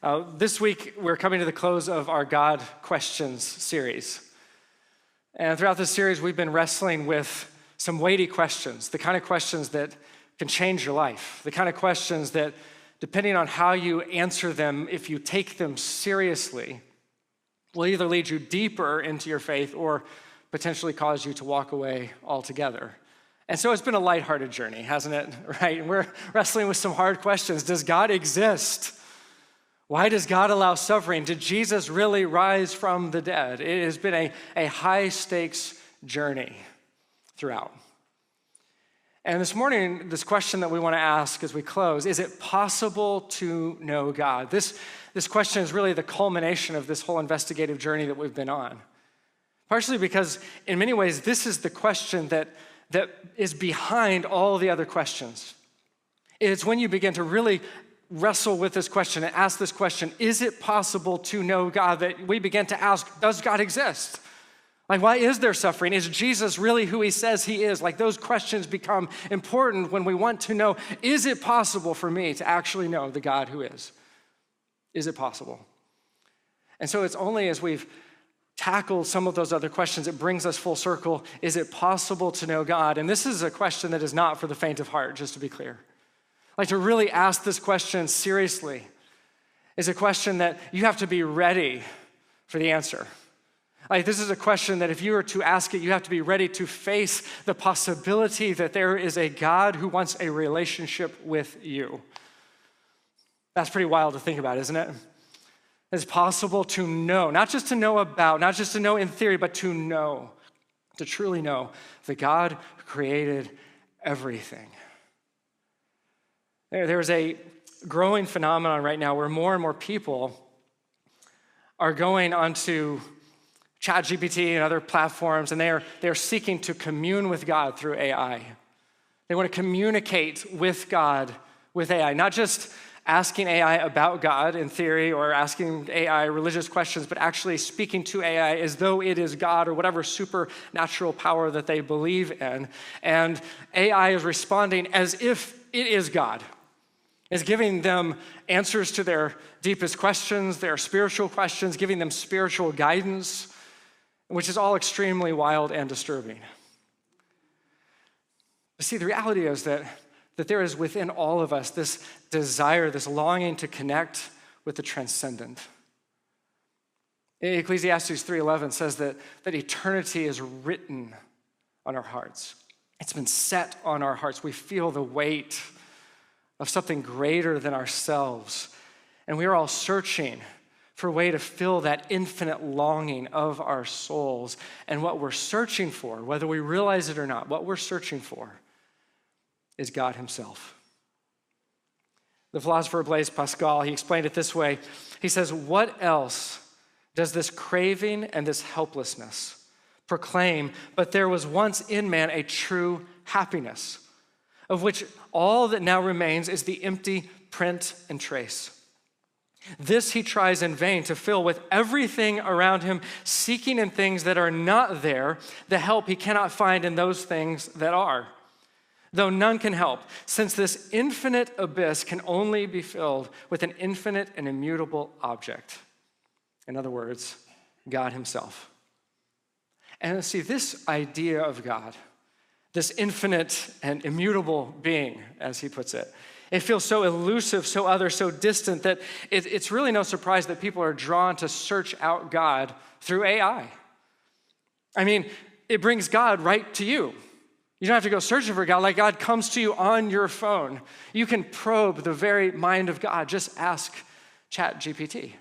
This week, we're coming to the close of our God Questions series. And throughout this series, we've been wrestling with some weighty questions, the kind of questions that can change your life, the kind of questions that, depending on how you answer them, if you take them seriously, will either lead you deeper into your faith or potentially cause you to walk away altogether. And so it's been a lighthearted journey, hasn't it? Right? We're wrestling with some hard questions. Does God exist? Why does God allow suffering? Did Jesus really rise from the dead? It has been a high-stakes journey throughout. And this morning, this question that we want to ask as we close, is it possible to know God? This question is really the culmination of this whole investigative journey that we've been on. Partially because, in many ways, this is the question that is behind all the other questions. It's when you begin to really wrestle with this question and ask this question, is it possible to know God, that we begin to ask, does God exist? Like, why is there suffering? Is Jesus really who he says he is? Like, those questions become important when we want to know, is it possible for me to actually know the God who is? Is it possible? And so it's only as we've tackled some of those other questions, it brings us full circle. Is it possible to know God? And this is a question that is not for the faint of heart, just to be clear. Like, to really ask this question seriously is a question that you have to be ready for the answer. Like, this is a question that if you were to ask it, you have to be ready to face the possibility that there is a God who wants a relationship with you. That's pretty wild to think about, isn't it? It's possible to know, not just to know about, not just to know in theory, but to know, to truly know the God who created everything. There's a growing phenomenon right now where more and more people are going onto ChatGPT and other platforms, and they are seeking to commune with God through AI. They want to communicate with God with AI, not just asking AI about God in theory or asking AI religious questions, but actually speaking to AI as though it is God or whatever supernatural power that they believe in. And AI is responding as if it is God. Is giving them answers to their deepest questions, their spiritual questions, giving them spiritual guidance, which is all extremely wild and disturbing. But see, the reality is that there is within all of us this desire, this longing to connect with the transcendent. Ecclesiastes 3:11 says that eternity is written on our hearts. It's been set on our hearts. We feel the weight of something greater than ourselves. And we are all searching for a way to fill that infinite longing of our souls. And what we're searching for, whether we realize it or not, what we're searching for is God himself. The philosopher Blaise Pascal, he explained it this way. He says, what else does this craving and this helplessness proclaim? But there was once in man a true happiness, of which all that now remains is the empty print and trace. This he tries in vain to fill with everything around him, seeking in things that are not there the help he cannot find in those things that are. Though none can help, since this infinite abyss can only be filled with an infinite and immutable object. In other words, God himself. And see, this idea of God, this infinite and immutable being, as he puts it, it feels so elusive, so other, so distant that it's really no surprise that people are drawn to search out God through AI. I mean, it brings God right to you. You don't have to go searching for God. Like, God comes to you on your phone. You can probe the very mind of God. Just ask ChatGPT. And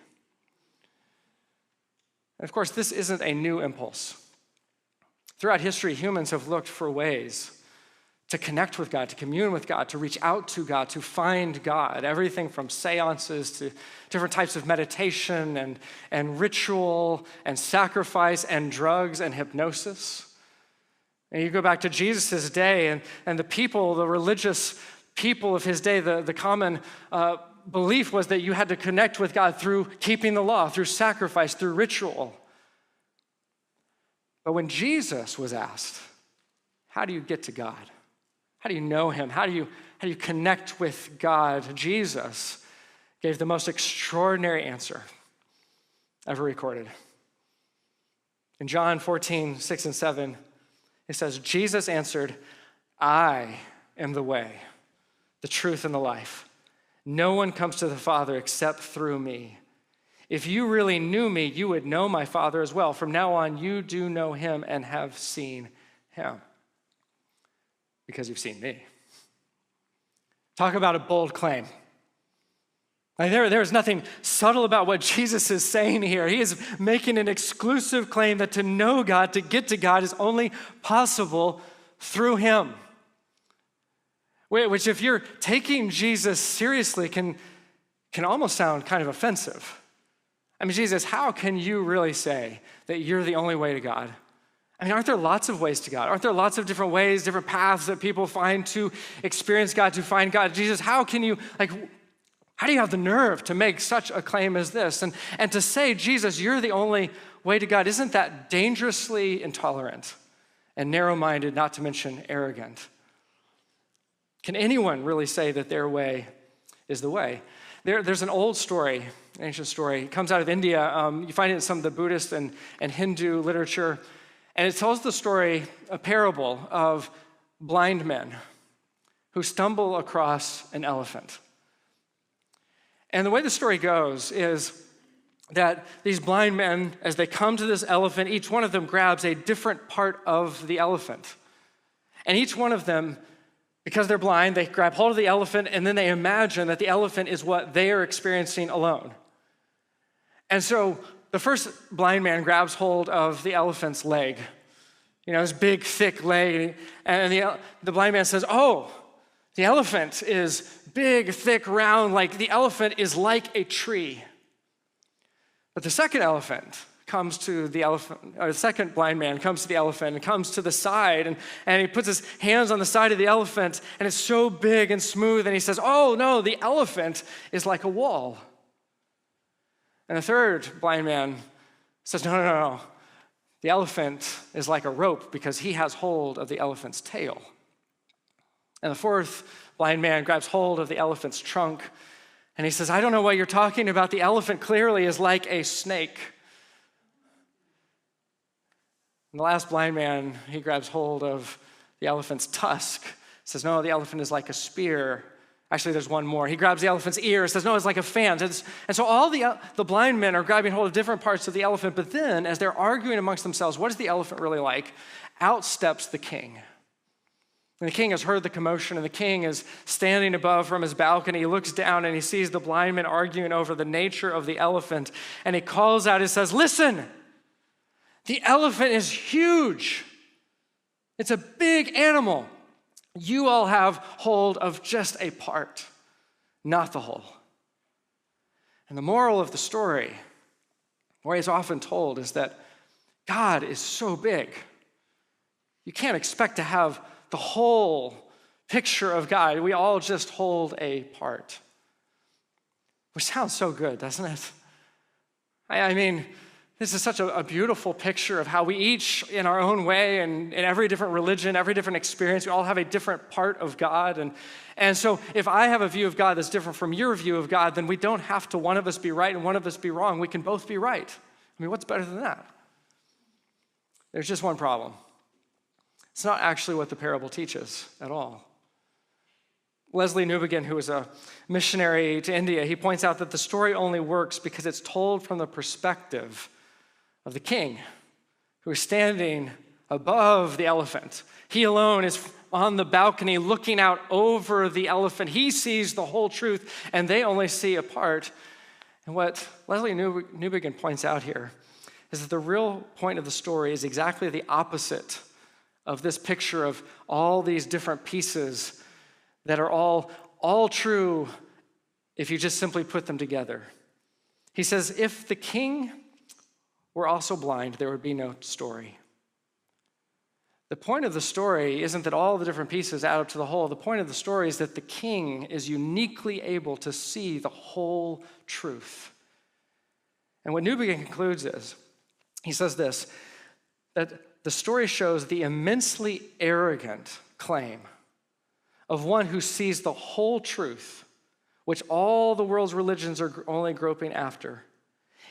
of course, this isn't a new impulse. Throughout history, humans have looked for ways to connect with God, to commune with God, to reach out to God, to find God. Everything from seances to different types of meditation and ritual and sacrifice and drugs and hypnosis. And you go back to Jesus' day and the people, the religious people of his day, the common belief was that you had to connect with God through keeping the law, through sacrifice, through ritual. But when Jesus was asked, how do you get to God? How do you know him? How do you connect with God? Jesus gave the most extraordinary answer ever recorded. In John 14:6-7, it says, Jesus answered, I am the way, the truth, and the life. No one comes to the Father except through me. If you really knew me, you would know my Father as well. From now on, you do know him and have seen him because you've seen me. Talk about a bold claim. Like there is nothing subtle about what Jesus is saying here. He is making an exclusive claim that to know God, to get to God, is only possible through him. Which, if you're taking Jesus seriously, can almost sound kind of offensive. I mean, Jesus, how can you really say that you're the only way to God? I mean, aren't there lots of ways to God? Aren't there lots of different ways, different paths that people find to experience God, to find God? Jesus, how do you have the nerve to make such a claim as this? And to say, Jesus, you're the only way to God, isn't that dangerously intolerant and narrow-minded, not to mention arrogant? Can anyone really say that their way is the way? There's an old story, an ancient story. It comes out of India. You find it in some of the Buddhist and Hindu literature. And it tells the story, a parable of blind men who stumble across an elephant. And the way the story goes is that these blind men, as they come to this elephant, each one of them grabs a different part of the elephant. And each one of them, because they're blind, they grab hold of the elephant, and then they imagine that the elephant is what they are experiencing alone. And so the first blind man grabs hold of the elephant's leg, his big, thick leg, and the blind man says, oh, the elephant is big, thick, round, like the elephant is like a tree. But the second elephant comes to the elephant, or the second blind man comes to the elephant and comes to the side, and he puts his hands on the side of the elephant, and it's so big and smooth, and he says, oh, no, the elephant is like a wall. And the third blind man says, no. The elephant is like a rope because he has hold of the elephant's tail. And the fourth blind man grabs hold of the elephant's trunk, and he says, I don't know what you're talking about. The elephant clearly is like a snake. And the last blind man, he grabs hold of the elephant's tusk, says, no, the elephant is like a spear. Actually, there's one more. He grabs the elephant's ear, says, no, it's like a fan. And so all the blind men are grabbing hold of different parts of the elephant, but then, as they're arguing amongst themselves, what is the elephant really like? Out steps the king. And the king has heard the commotion, and the king is standing above from his balcony. He looks down, and he sees the blind men arguing over the nature of the elephant, and he calls out and says, listen, the elephant is huge. It's a big animal. You all have hold of just a part, not the whole. And the moral of the story, the way it's often told, is that God is so big. You can't expect to have the whole picture of God. We all just hold a part. Which sounds so good, doesn't it? I mean, this is such a beautiful picture of how we each, in our own way, and in every different religion, every different experience, we all have a different part of God. And so if I have a view of God that's different from your view of God, then we don't have to one of us be right and one of us be wrong. We can both be right. I mean, what's better than that? There's just one problem. It's not actually what the parable teaches at all. Leslie Newbigin, who was a missionary to India, he points out that the story only works because it's told from the perspective of the king, who is standing above the elephant. He alone is on the balcony looking out over the elephant. He sees the whole truth, and they only see a part. And what Leslie Newbigin points out here is that the real point of the story is exactly the opposite of this picture of all these different pieces that are all true if you just simply put them together. He says, if the king were also blind, there would be no story. The point of the story isn't that all the different pieces add up to the whole. The point of the story is that the king is uniquely able to see the whole truth. And what Newbigin concludes is, he says this, that the story shows the immensely arrogant claim of one who sees the whole truth which all the world's religions are only groping after.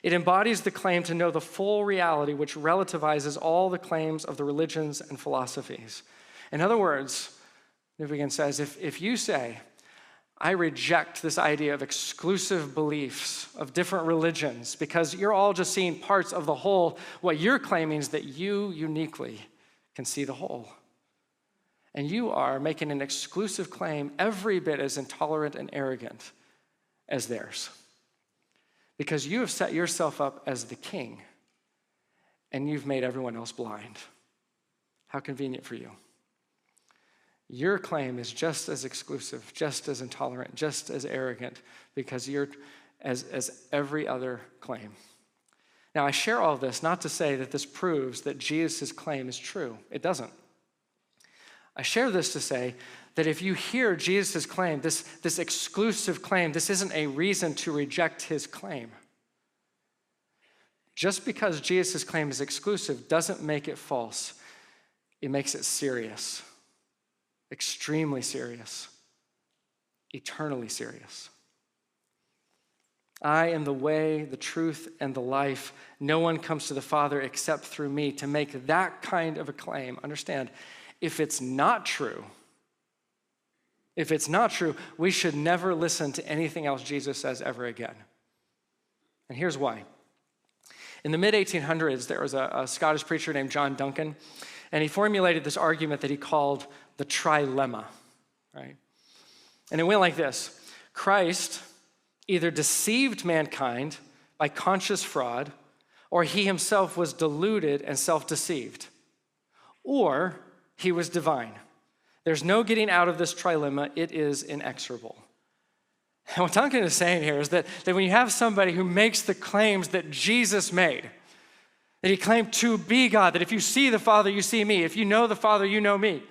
It embodies the claim to know the full reality, which relativizes all the claims of the religions and philosophies. In other words, Newbegin says, if you say, I reject this idea of exclusive beliefs of different religions because you're all just seeing parts of the whole, what you're claiming is that you uniquely can see the whole. And you are making an exclusive claim every bit as intolerant and arrogant as theirs. Because you have set yourself up as the king, and you've made everyone else blind. How convenient for you. Your claim is just as exclusive, just as intolerant, just as arrogant, because you're as every other claim. Now, I share all this not to say that this proves that Jesus' claim is true. It doesn't. I share this to say that if you hear Jesus' claim, this exclusive claim, this isn't a reason to reject his claim. Just because Jesus' claim is exclusive doesn't make it false. It makes it serious, extremely serious, eternally serious. I am the way, the truth, and the life. No one comes to the Father except through me. To make that kind of a claim, understand, if it's not true, we should never listen to anything else Jesus says ever again. And here's why. In the mid-1800s, there was a Scottish preacher named John Duncan, and he formulated this argument that he called the trilemma, right? And it went like this. Christ either deceived mankind by conscious fraud, or he himself was deluded and self-deceived, or he was divine. There's no getting out of this trilemma. It is inexorable. And what Duncan is saying here is that when you have somebody who makes the claims that Jesus made, that he claimed to be God, that if you see the Father, you see me. If you know the Father, you know me.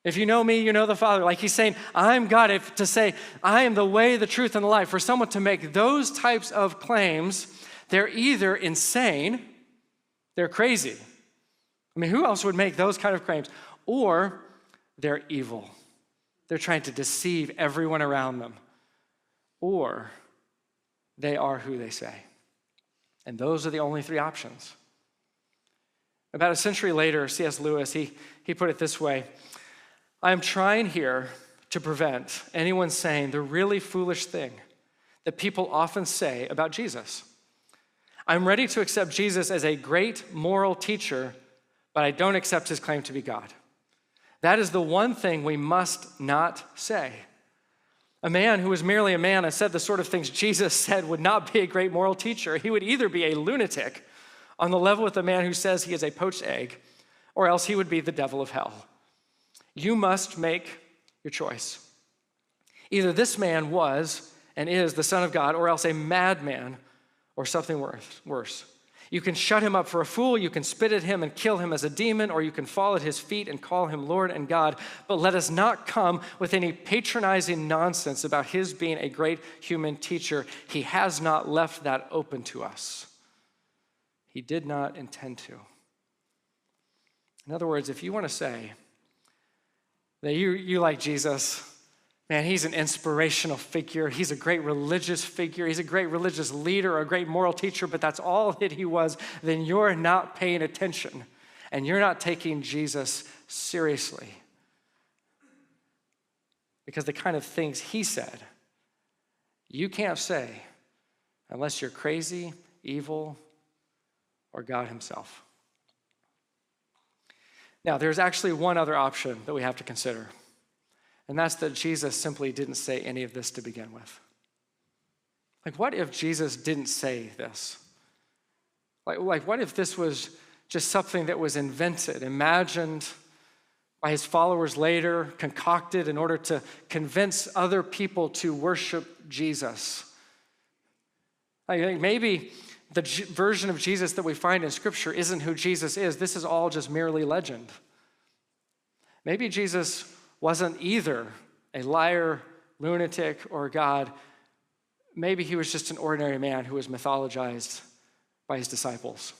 If you know me, you know the Father. Like he's saying, I'm God. To say, I am the way, the truth, and the life. For someone to make those types of claims, they're either insane, they're crazy. I mean, who else would make those kind of claims? Or they're evil. They're trying to deceive everyone around them. Or they are who they say. And those are the only three options. About a century later, C.S. Lewis, he put it this way: I am trying here to prevent anyone saying the really foolish thing that people often say about Jesus. I'm ready to accept Jesus as a great moral teacher, but I don't accept his claim to be God. That is the one thing we must not say. A man who was merely a man and said the sort of things Jesus said would not be a great moral teacher. He would either be a lunatic on the level with the man who says he is a poached egg, or else he would be the devil of hell. You must make your choice. Either this man was and is the Son of God, or else a madman or something worse. You can shut him up for a fool, you can spit at him and kill him as a demon, or you can fall at his feet and call him Lord and God. But let us not come with any patronizing nonsense about his being a great human teacher. He has not left that open to us. He did not intend to. In other words, if you want to say that you like Jesus, man, he's an inspirational figure. He's a great religious figure. He's a great religious leader, a great moral teacher, but that's all that he was, then you're not paying attention and you're not taking Jesus seriously. Because the kind of things he said, you can't say unless you're crazy, evil, or God himself. Now, there's actually one other option that we have to consider. And that's that Jesus simply didn't say any of this to begin with. Like, what if Jesus didn't say this? Like, what if this was just something that was invented, imagined by his followers later, concocted in order to convince other people to worship Jesus? Like, maybe the version of Jesus that we find in Scripture isn't who Jesus is. This is all just merely legend. Maybe Jesus wasn't either a liar, lunatic, or God. Maybe he was just an ordinary man who was mythologized by his disciples.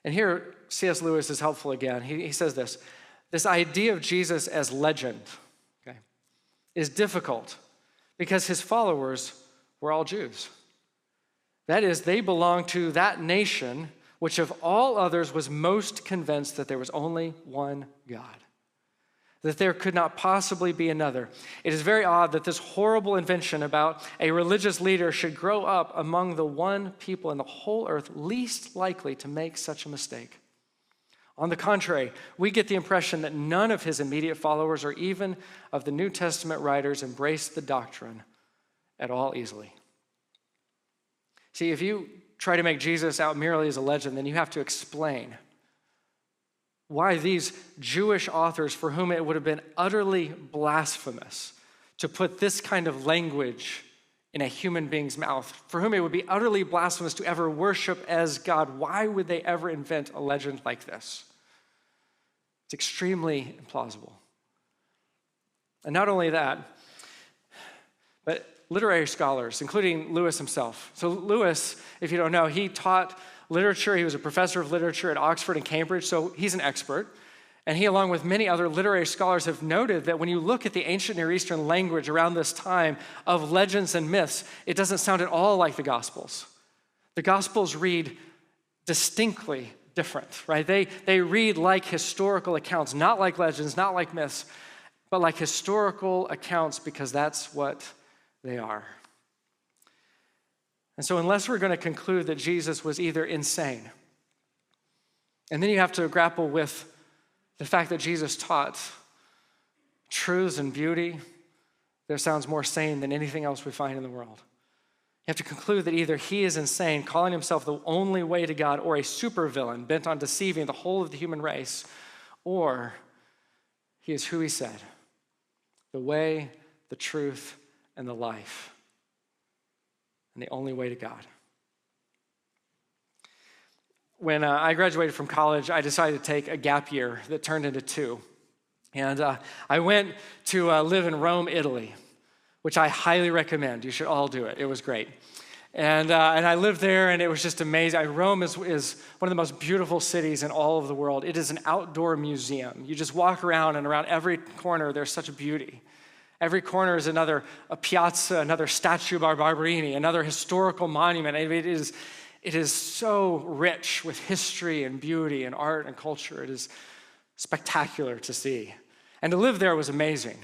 And here, C.S. Lewis is helpful again. He says this idea of Jesus as legend, okay, is difficult because his followers were all Jews. That is, they belonged to that nation which of all others was most convinced that there was only one God, that there could not possibly be another. It is very odd that this horrible invention about a religious leader should grow up among the one people in the whole earth least likely to make such a mistake. On the contrary, we get the impression that none of his immediate followers or even of the New Testament writers embraced the doctrine at all easily. See, if you try to make Jesus out merely as a legend, then you have to explain why these Jewish authors, for whom it would have been utterly blasphemous to put this kind of language in a human being's mouth, for whom it would be utterly blasphemous to ever worship as God, why would they ever invent a legend like this? It's extremely implausible. And not only that, but literary scholars, including Lewis himself. So Lewis, if you don't know, he taught literature. He was a professor of literature at Oxford and Cambridge, so he's an expert. And he, along with many other literary scholars, have noted that when you look at the ancient Near Eastern language around this time of legends and myths, it doesn't sound at all like the Gospels. The Gospels read distinctly different, right? They read like historical accounts, not like legends, not like myths, but like historical accounts, because that's what they are. And so unless we're going to conclude that Jesus was either insane, and then you have to grapple with the fact that Jesus taught truths and beauty that sounds more sane than anything else we find in the world. You have to conclude that either he is insane, calling himself the only way to God, or a supervillain bent on deceiving the whole of the human race, or he is who he said, the way, the truth, and the life, and the only way to God. When I graduated from college, I decided to take a gap year that turned into 2. And I went to live in Rome, Italy, which I highly recommend. You should all do it. It was great. And I lived there, and it was just amazing. Rome is one of the most beautiful cities in all of the world. It is an outdoor museum. You just walk around, and around every corner, there's such beauty. Every corner is a piazza, another statue by Barberini, another historical monument. It is so rich with history and beauty and art and culture. It is spectacular to see. And to live there was amazing.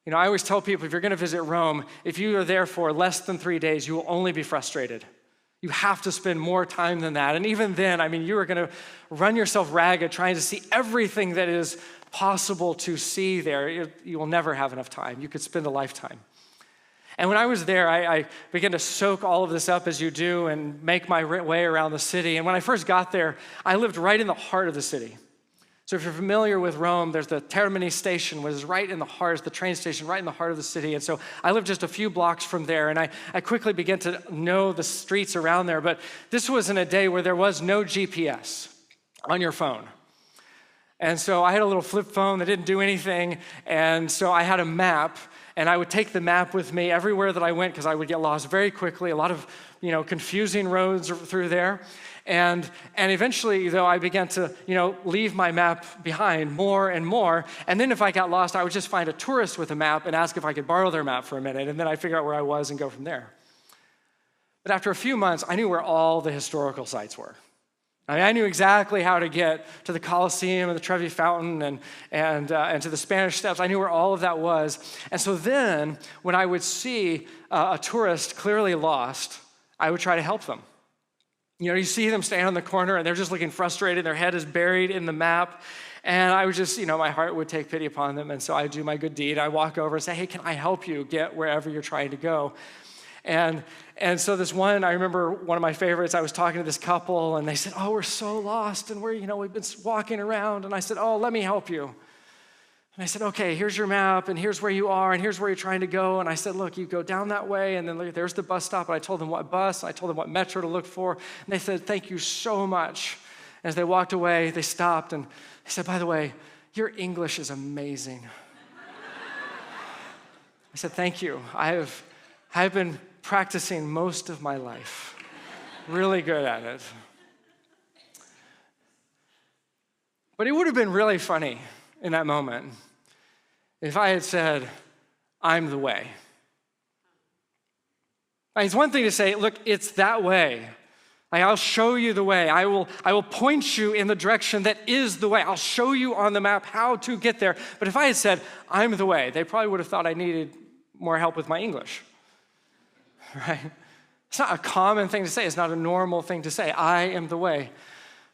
You know, I always tell people, if you're going to visit Rome, if you are there for less than 3 days, you will only be frustrated. You have to spend more time than that. And even then, you are going to run yourself ragged trying to see everything that is possible to see there. You will never have enough time. You could spend a lifetime. And when I was there, I began to soak all of this up as you do and make my way around the city. And when I first got there, I lived right in the heart of the city. So if you're familiar with Rome, there's the Termini station, which is right in the heart, the train station right in the heart of the city. And so I lived just a few blocks from there, and I quickly began to know the streets around there. But this was in a day where there was no GPS on your phone. And so I had a little flip phone that didn't do anything, and so I had a map, and I would take the map with me everywhere that I went because I would get lost very quickly, a lot of confusing roads through there. And eventually, though, I began to leave my map behind more and more, and then if I got lost, I would just find a tourist with a map and ask if I could borrow their map for a minute, and then I'd figure out where I was and go from there. But after a few months, I knew where all the historical sites were. I knew exactly how to get to the Colosseum and the Trevi Fountain and to the Spanish Steps. I knew where all of that was. And so then, when I would see a tourist clearly lost, I would try to help them. You see them stand on the corner, and they're just looking frustrated. Their head is buried in the map. And I would just, my heart would take pity upon them. And so I do my good deed. I walk over and say, hey, can I help you get wherever you're trying to go? And so this one, I remember one of my favorites, I was talking to this couple, and they said, oh, we're so lost, and we've been walking around. And I said, oh, let me help you. And I said, okay, here's your map, and here's where you are, and here's where you're trying to go. And I said, look, you go down that way, and then look, there's the bus stop. And I told them what bus, and I told them what metro to look for. And they said, thank you so much. As they walked away, they stopped, and they said, by the way, your English is amazing. I said, thank you. I've been practicing most of my life. Really good at it. But it would have been really funny in that moment if I had said, I'm the way. It's one thing to say, look, it's that way. Like, I'll show you the way. I will point you in the direction that is the way. I'll show you on the map how to get there. But if I had said, I'm the way, they probably would have thought I needed more help with my English, right? It's not a common thing to say. It's not a normal thing to say. I am the way.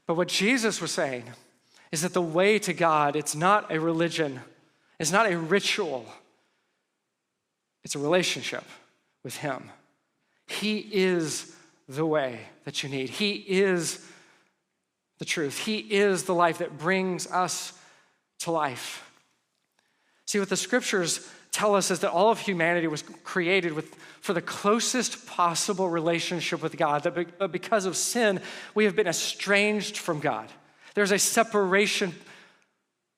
But what Jesus was saying is that the way to God, it's not a religion. It's not a ritual. It's a relationship with him. He is the way that you need. He is the truth. He is the life that brings us to life. See, what the scriptures tell us is that all of humanity was created for the closest possible relationship with God, but because of sin, we have been estranged from God. There's a separation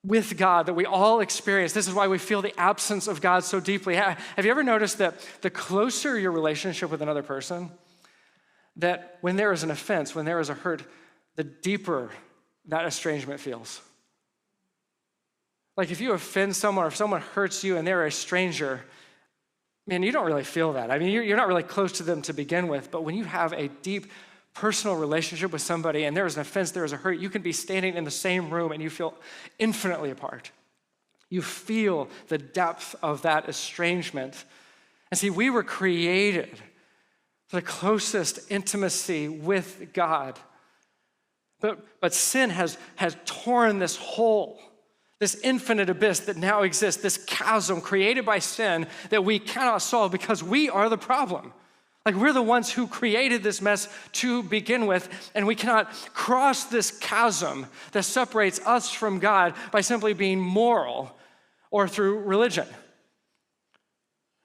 with God that we all experience. This is why we feel the absence of God so deeply. Have you ever noticed that the closer your relationship with another person, that when there is an offense, when there is a hurt, the deeper that estrangement feels? Like if you offend someone or if someone hurts you and they're a stranger, man, you don't really feel that. I mean, you're not really close to them to begin with, but when you have a deep personal relationship with somebody and there is an offense, there is a hurt, you can be standing in the same room and you feel infinitely apart. You feel the depth of that estrangement. And see, we were created for the closest intimacy with God. But sin has torn this hole, this infinite abyss that now exists, this chasm created by sin that we cannot solve because we are the problem. Like we're the ones who created this mess to begin with, and we cannot cross this chasm that separates us from God by simply being moral or through religion.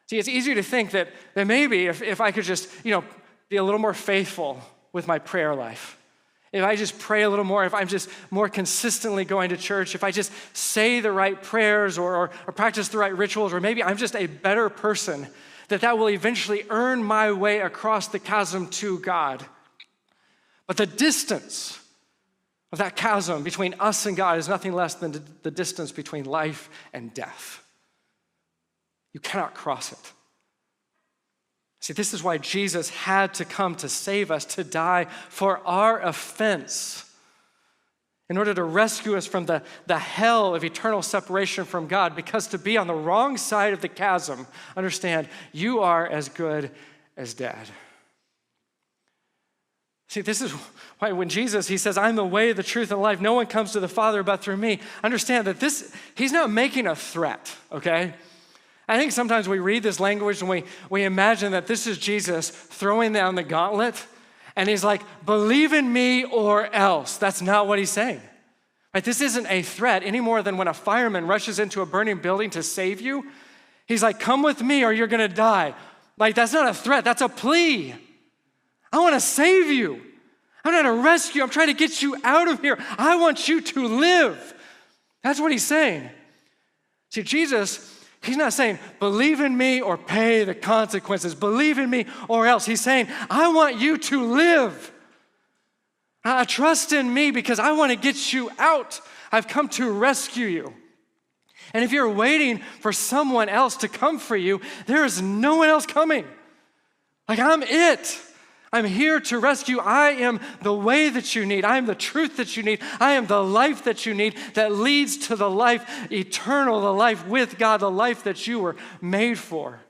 See, it's easy to think that maybe if I could just, be a little more faithful with my prayer life, if I just pray a little more, if I'm just more consistently going to church, if I just say the right prayers or practice the right rituals, or maybe I'm just a better person, that will eventually earn my way across the chasm to God. But the distance of that chasm between us and God is nothing less than the distance between life and death. You cannot cross it. See, this is why Jesus had to come to save us, to die for our offense, in order to rescue us from the hell of eternal separation from God. Because to be on the wrong side of the chasm, understand, you are as good as dead. See, this is why when Jesus, he says, I'm the way, the truth, and the life. No one comes to the Father but through me. Understand that he's not making a threat, okay? I think sometimes we read this language and we imagine that this is Jesus throwing down the gauntlet, and he's like, believe in me or else. That's not what he's saying. Right? This isn't a threat any more than when a fireman rushes into a burning building to save you. He's like, come with me or you're gonna die. Like, that's not a threat, that's a plea. I wanna save you. I'm trying to rescue you. I'm trying to get you out of here. I want you to live. That's what he's saying. See, Jesus, he's not saying, believe in me or pay the consequences. Believe in me or else. He's saying, I want you to live. Trust in me because I want to get you out. I've come to rescue you. And if you're waiting for someone else to come for you, there is no one else coming. Like, I'm it. I'm here to rescue. I am the way that you need. I am the truth that you need. I am the life that you need that leads to the life eternal, the life with God, the life that you were made for.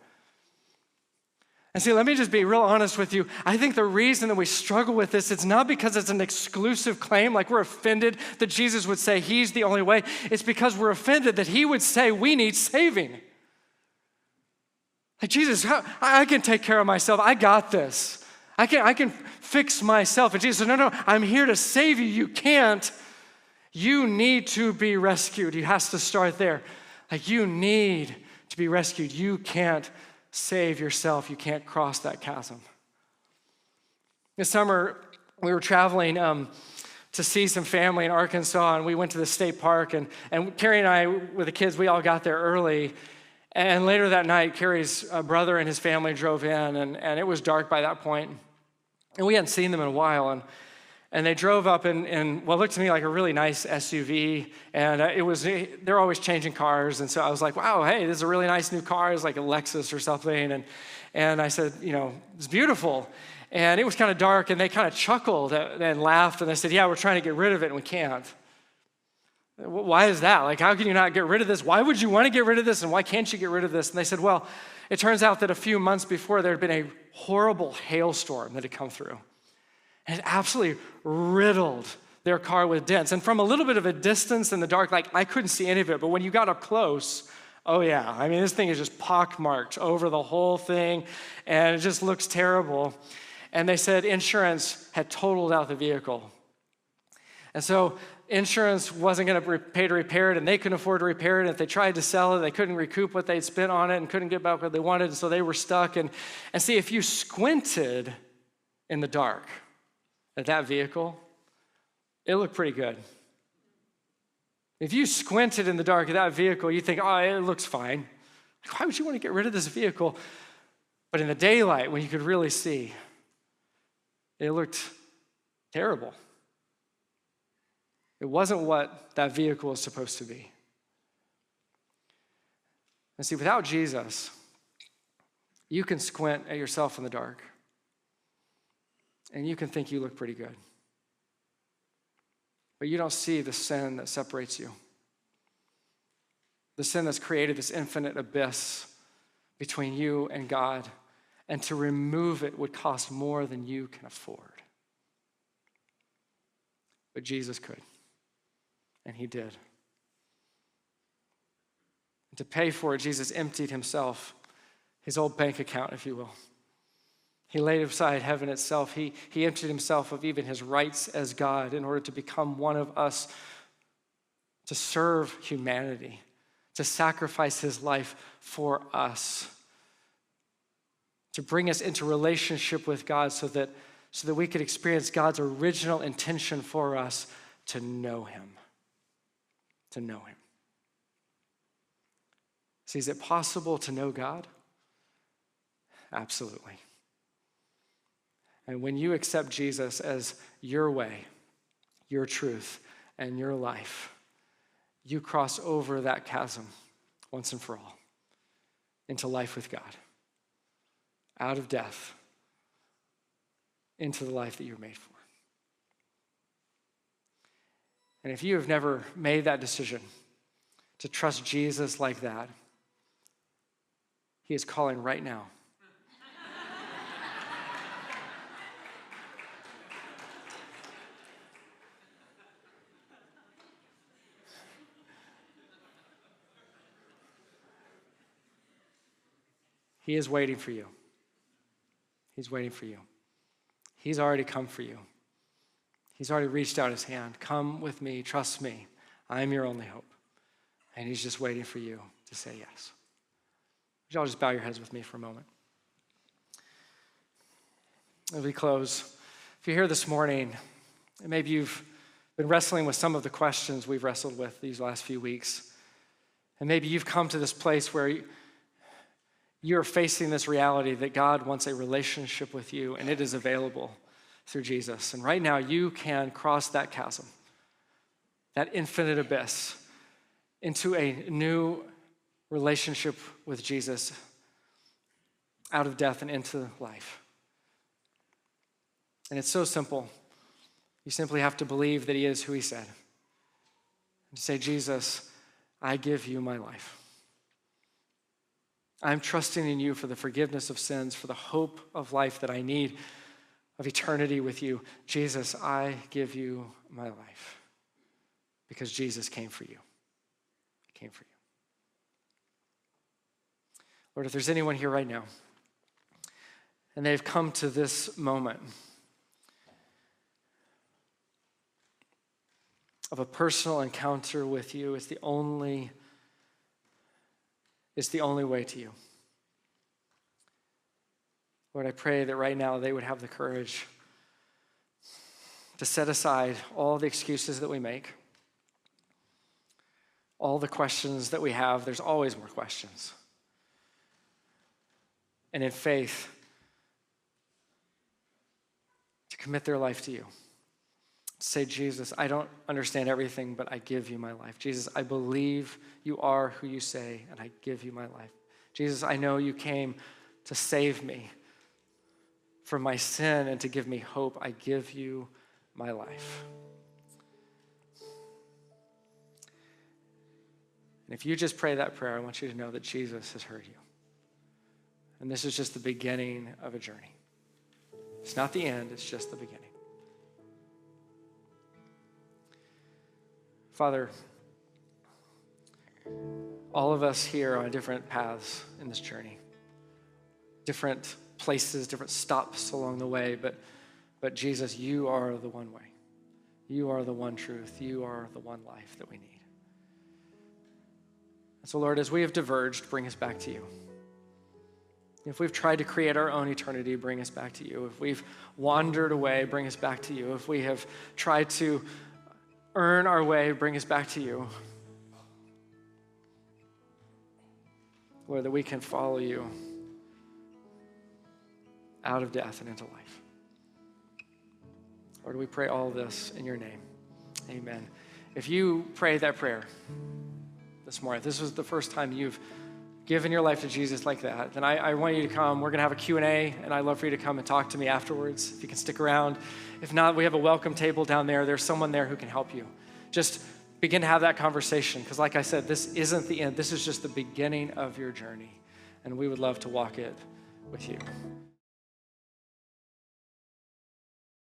And see, let me just be real honest with you. I think the reason that we struggle with this, it's not because it's an exclusive claim, like we're offended that Jesus would say he's the only way. It's because we're offended that he would say we need saving. Like, Jesus, I can take care of myself. I got this. I can fix myself. And Jesus said, no, I'm here to save you. You can't. You need to be rescued. He has to start there. Like, you need to be rescued. You can't save yourself. You can't cross that chasm. This summer, we were traveling to see some family in Arkansas, and we went to the state park, and Carrie and I, with the kids, we all got there early. And later that night, Carrie's brother and his family drove in, and it was dark by that point. And we hadn't seen them in a while, and they drove up in what looked to me like a really nice SUV, and they're always changing cars, and so I was like, wow, hey, this is a really nice new car. It's like a Lexus or something, And I said, it's beautiful. And it was kind of dark, and they kind of chuckled and laughed, and they said, yeah, we're trying to get rid of it, and we can't. Why is that? Like, how can you not get rid of this? Why would you want to get rid of this, and why can't you get rid of this? And they said, well, it turns out that a few months before, there had been a horrible hailstorm that had come through. And it absolutely riddled their car with dents. And from a little bit of a distance in the dark, like, I couldn't see any of it, but when you got up close, oh yeah, I mean, this thing is just pockmarked over the whole thing, and it just looks terrible. And they said insurance had totaled out the vehicle. And so insurance wasn't going to pay to repair it, and they couldn't afford to repair it. And if they tried to sell it, they couldn't recoup what they'd spent on it and couldn't get back what they wanted, and so they were stuck. And see, if you squinted in the dark at that vehicle, it looked pretty good. If you squinted in the dark at that vehicle, you think, oh, it looks fine. Why would you want to get rid of this vehicle? But in the daylight, when you could really see, it looked terrible. It wasn't what that vehicle was supposed to be. And see, without Jesus, you can squint at yourself in the dark, and you can think you look pretty good. But you don't see the sin that separates you. The sin that's created this infinite abyss between you and God. And to remove it would cost more than you can afford. But Jesus could. And he did. And to pay for it, Jesus emptied himself, his old bank account, if you will. He laid aside heaven itself. He emptied himself of even his rights as God in order to become one of us, to serve humanity, to sacrifice his life for us, to bring us into relationship with God so that we could experience God's original intention for us, to know him. To know him. See, is it possible to know God? Absolutely. And when you accept Jesus as your way, your truth, and your life, you cross over that chasm once and for all into life with God, out of death into the life that you're made for. And if you have never made that decision to trust Jesus like that, he is calling right now. He is waiting for you. He's waiting for you. He's already come for you. He's already reached out his hand. Come with me, trust me. I am your only hope. And he's just waiting for you to say yes. Would y'all just bow your heads with me for a moment? As we close, if you're here this morning, and maybe you've been wrestling with some of the questions we've wrestled with these last few weeks, and maybe you've come to this place where you're facing this reality that God wants a relationship with you, and it is available through Jesus. And right now, you can cross that chasm, that infinite abyss, into a new relationship with Jesus, out of death and into life. And it's so simple. You simply have to believe that he is who he said. And to say, Jesus, I give you my life. I'm trusting in you for the forgiveness of sins, for the hope of life that I need, of eternity with you. Jesus, I give you my life because Jesus came for you. He came for you. Lord, if there's anyone here right now and they've come to this moment of a personal encounter with you, it's the only way to you. Lord, I pray that right now they would have the courage to set aside all the excuses that we make, all the questions that we have. There's always more questions. And in faith, to commit their life to you. To say, Jesus, I don't understand everything, but I give you my life. Jesus, I believe you are who you say, and I give you my life. Jesus, I know you came to save me from my sin and to give me hope. I give you my life. And if you just pray that prayer, I want you to know that Jesus has heard you. And this is just the beginning of a journey. It's not the end, it's just the beginning. Father, all of us here are on different paths in this journey, different places, different stops along the way, but Jesus, you are the one way. You are the one truth. You are the one life that we need. And so, Lord, as we have diverged, bring us back to you. If we've tried to create our own eternity, bring us back to you. If we've wandered away, bring us back to you. If we have tried to earn our way, bring us back to you. Lord, that we can follow you out of death and into life. Lord, we pray all of this in your name. Amen. If you pray that prayer this morning, if this was the first time you've given your life to Jesus like that, then I want you to come. We're going to have a Q&A, and I'd love for you to come and talk to me afterwards, if you can stick around. If not, we have a welcome table down there. There's someone there who can help you. Just begin to have that conversation, because like I said, this isn't the end. This is just the beginning of your journey, and we would love to walk it with you.